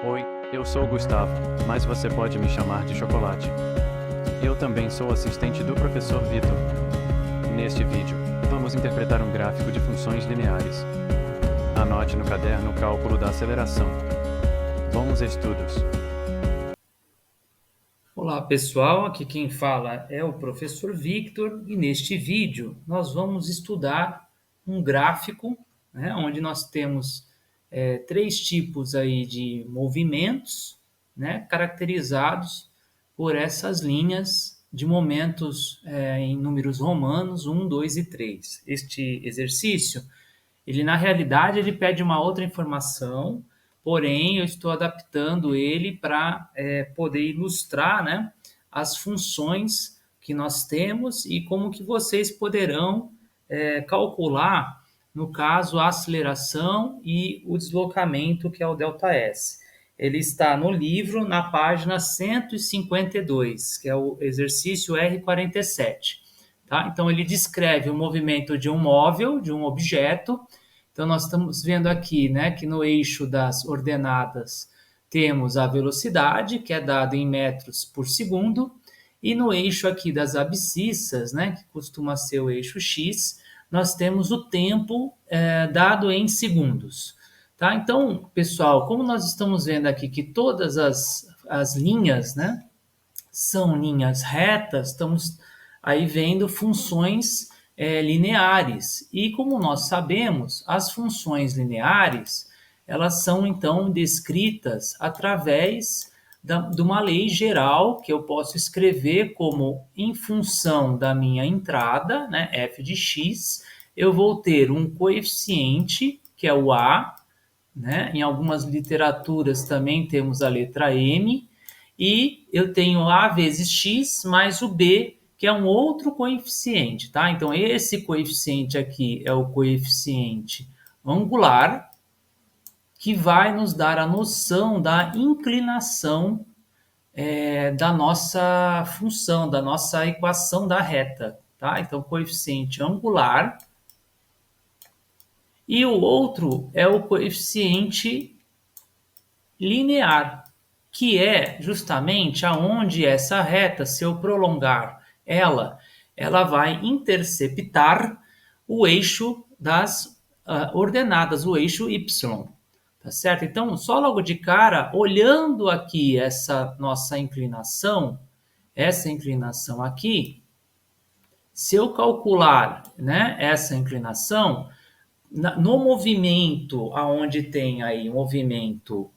Oi, eu sou o Gustavo, mas você pode me chamar de Chocolate. Eu também sou assistente do professor Vitor. Neste vídeo, vamos interpretar um gráfico de funções lineares. Anote no caderno o cálculo da aceleração. Bons estudos! Olá pessoal, aqui quem fala é o professor Victor e neste vídeo nós vamos estudar um gráfico, onde nós temos três tipos aí de movimentos, caracterizados por essas linhas de momentos em números romanos 1, 2 e 3. Este exercício, ele na realidade ele pede uma outra informação, porém eu estou adaptando ele para poder ilustrar, as funções que nós temos e como que vocês poderão calcular, no caso, a aceleração e o deslocamento, que é o ΔS. Ele está no livro, na página 152, que é o exercício R47. Tá? Então, ele descreve o movimento de um móvel, de um objeto. Então, nós estamos vendo aqui, que no eixo das ordenadas temos a velocidade, que é dada em metros por segundo, e no eixo aqui das abscissas, que costuma ser o eixo X, nós temos o tempo dado em segundos. Tá? Então, pessoal, como nós estamos vendo aqui que todas as linhas, são linhas retas, estamos aí vendo funções lineares. E como nós sabemos, as funções lineares, elas são então descritas através de uma lei geral que eu posso escrever como em função da minha entrada, f de x, eu vou ter um coeficiente, que é o a, em algumas literaturas também temos a letra m, e eu tenho a vezes x mais o b, que é um outro coeficiente, tá? Então, esse coeficiente aqui é o coeficiente angular, que vai nos dar a noção da inclinação da nossa função, da nossa equação da reta, tá? Então, coeficiente angular. E o outro é o coeficiente linear, que é justamente aonde essa reta, se eu prolongar ela vai interceptar o eixo das ordenadas, o eixo y, tá certo? Então, só logo de cara, olhando aqui essa nossa inclinação, essa inclinação aqui, se eu calcular, essa inclinação, no movimento aonde tem aí movimento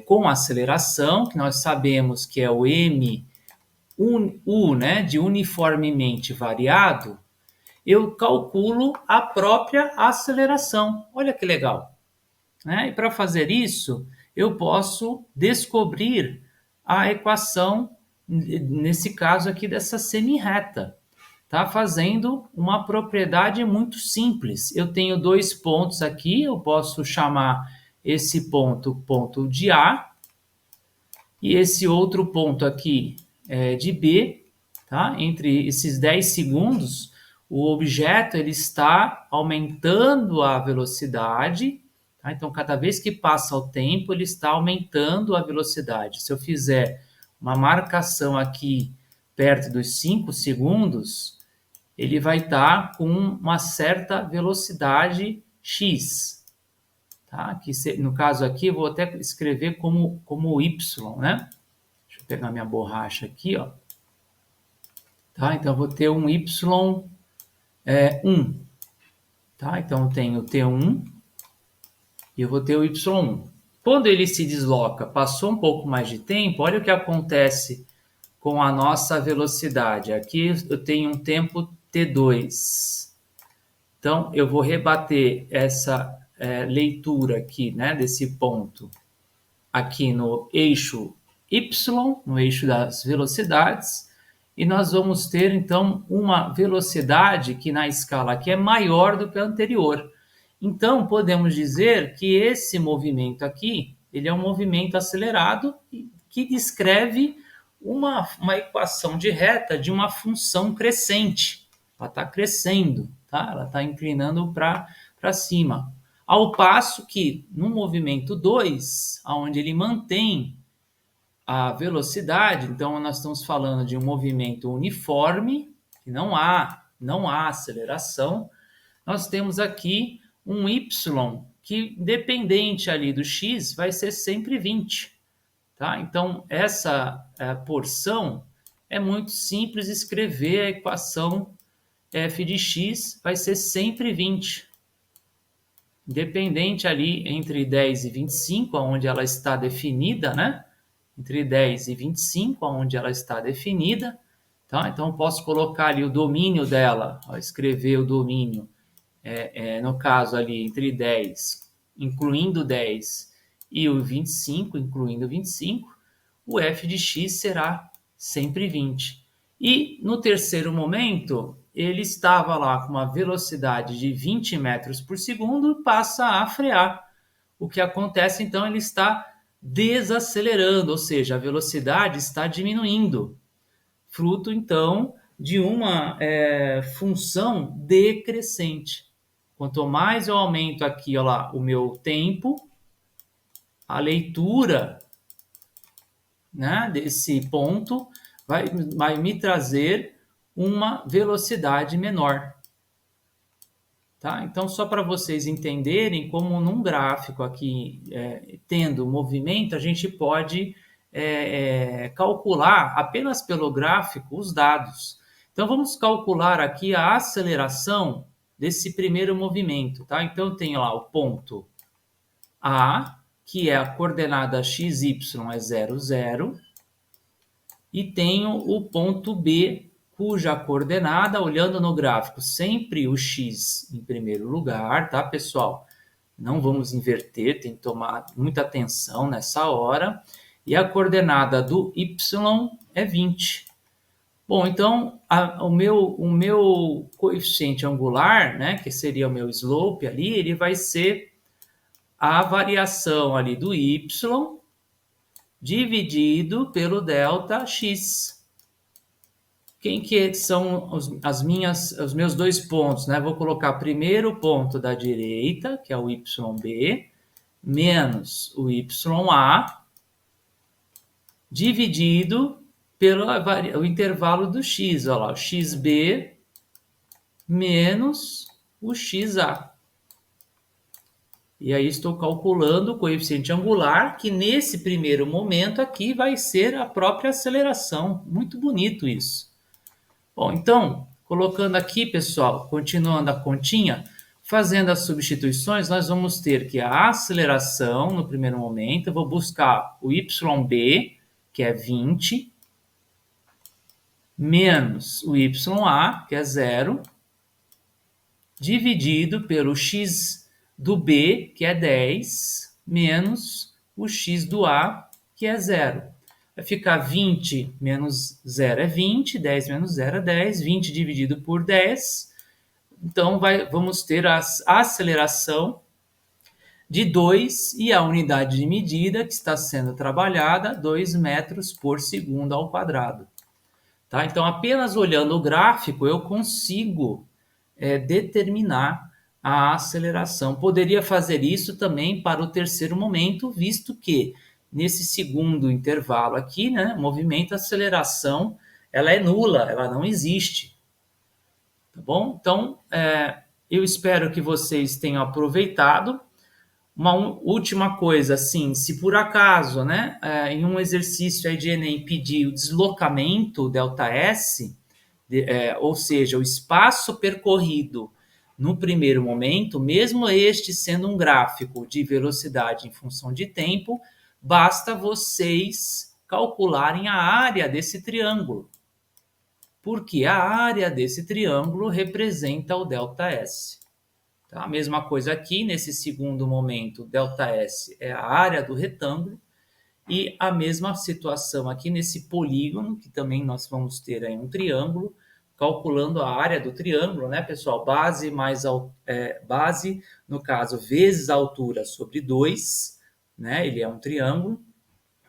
com aceleração, que nós sabemos que é o m u, de uniformemente variado, eu calculo a própria aceleração. Olha que legal. E para fazer isso, eu posso descobrir a equação, nesse caso aqui, dessa semirreta. Tá fazendo uma propriedade muito simples. Eu tenho dois pontos aqui, eu posso chamar esse ponto de A, e esse outro ponto aqui de B, tá? Entre esses 10 segundos, o objeto ele está aumentando a velocidade, tá? Então, cada vez que passa o tempo, ele está aumentando a velocidade. Se eu fizer uma marcação aqui perto dos 5 segundos, ele vai estar com uma certa velocidade x. Tá? Que no caso aqui, eu vou até escrever como y, Deixa eu pegar minha borracha aqui, ó. Tá? Então, eu vou ter um y1. Tá? Então, eu tenho t1 e eu vou ter o y1. Quando ele se desloca, passou um pouco mais de tempo, olha o que acontece com a nossa velocidade. Aqui eu tenho um tempo t2. Então, eu vou rebater essa leitura aqui, desse ponto aqui no eixo y, no eixo das velocidades, e nós vamos ter, então, uma velocidade que na escala aqui é maior do que a anterior. Então, podemos dizer que esse movimento aqui, ele é um movimento acelerado que descreve uma equação de reta de uma função crescente. Ela está crescendo, tá? Ela está inclinando para cima. Ao passo que no movimento 2, onde ele mantém a velocidade, então nós estamos falando de um movimento uniforme, que não há aceleração, nós temos aqui um y que, dependente ali do x, vai ser sempre 20. Tá? Então, essa porção é muito simples escrever a equação f de x vai ser sempre 20. Dependente ali entre 10 e 25, onde ela está definida, né? Entre 10 e 25, onde ela está definida. Tá? Então, eu posso colocar ali o domínio dela, escrever o domínio, no caso ali, entre 10, incluindo 10, e o 25, incluindo 25, o f de x será sempre 20. E no terceiro momento, ele estava lá com uma velocidade de 20 metros por segundo e passa a frear. O que acontece, então, ele está desacelerando, ou seja, a velocidade está diminuindo, fruto, então, de uma função decrescente. Quanto mais eu aumento aqui, ó lá, o meu tempo, a leitura, né, desse ponto vai me trazer uma velocidade menor. Tá? Então, só para vocês entenderem como num gráfico aqui, tendo movimento, a gente pode calcular apenas pelo gráfico os dados. Então, vamos calcular aqui a aceleração desse primeiro movimento. Tá? Então, eu tenho lá o ponto A, que é a coordenada XY é 0, 0, e tenho o ponto B, cuja coordenada, olhando no gráfico, sempre o x em primeiro lugar, tá, pessoal? Não vamos inverter, tem que tomar muita atenção nessa hora. E a coordenada do y é 20. Bom, então, o meu coeficiente angular, né, que seria o meu slope ali, ele vai ser a variação ali do y dividido pelo delta-x. Quem que são os meus dois pontos, né? Vou colocar primeiro ponto da direita, que é o YB, menos o YA, dividido pelo o intervalo do x, olha lá, o XB menos o XA. E aí estou calculando o coeficiente angular, que nesse primeiro momento aqui vai ser a própria aceleração. Muito bonito isso. Bom, então, colocando aqui, pessoal, continuando a continha, fazendo as substituições, nós vamos ter que a aceleração, no primeiro momento, eu vou buscar o YB, que é 20, menos o YA, que é 0, dividido pelo x do B, que é 10, menos o x do A, que é 0. Vai ficar 20 menos 0 é 20, 10 menos 0 é 10, 20 dividido por 10. Então, vamos ter a aceleração de 2 e a unidade de medida que está sendo trabalhada, 2 metros por segundo ao quadrado. Tá? Então, apenas olhando o gráfico, eu consigo determinar a aceleração. Poderia fazer isso também para o terceiro momento, visto que nesse segundo intervalo aqui, né, movimento, a aceleração, ela é nula, ela não existe. Tá bom? Então, eu espero que vocês tenham aproveitado. Uma última coisa, assim, se por acaso, né, em um exercício aí de Enem pedir o deslocamento ΔS, ou seja, o espaço percorrido no primeiro momento, mesmo este sendo um gráfico de velocidade em função de tempo, basta vocês calcularem a área desse triângulo, porque a área desse triângulo representa o ΔS. Tá? A mesma coisa aqui, nesse segundo momento, ΔS é a área do retângulo, e a mesma situação aqui nesse polígono, que também nós vamos ter aí um triângulo, calculando a área do triângulo, né, pessoal? Base mais base, no caso, vezes a altura sobre 2, né? Ele é um triângulo.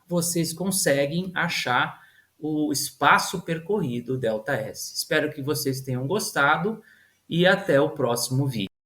Vocês conseguem achar o espaço percorrido, ΔS. Espero que vocês tenham gostado e até o próximo vídeo.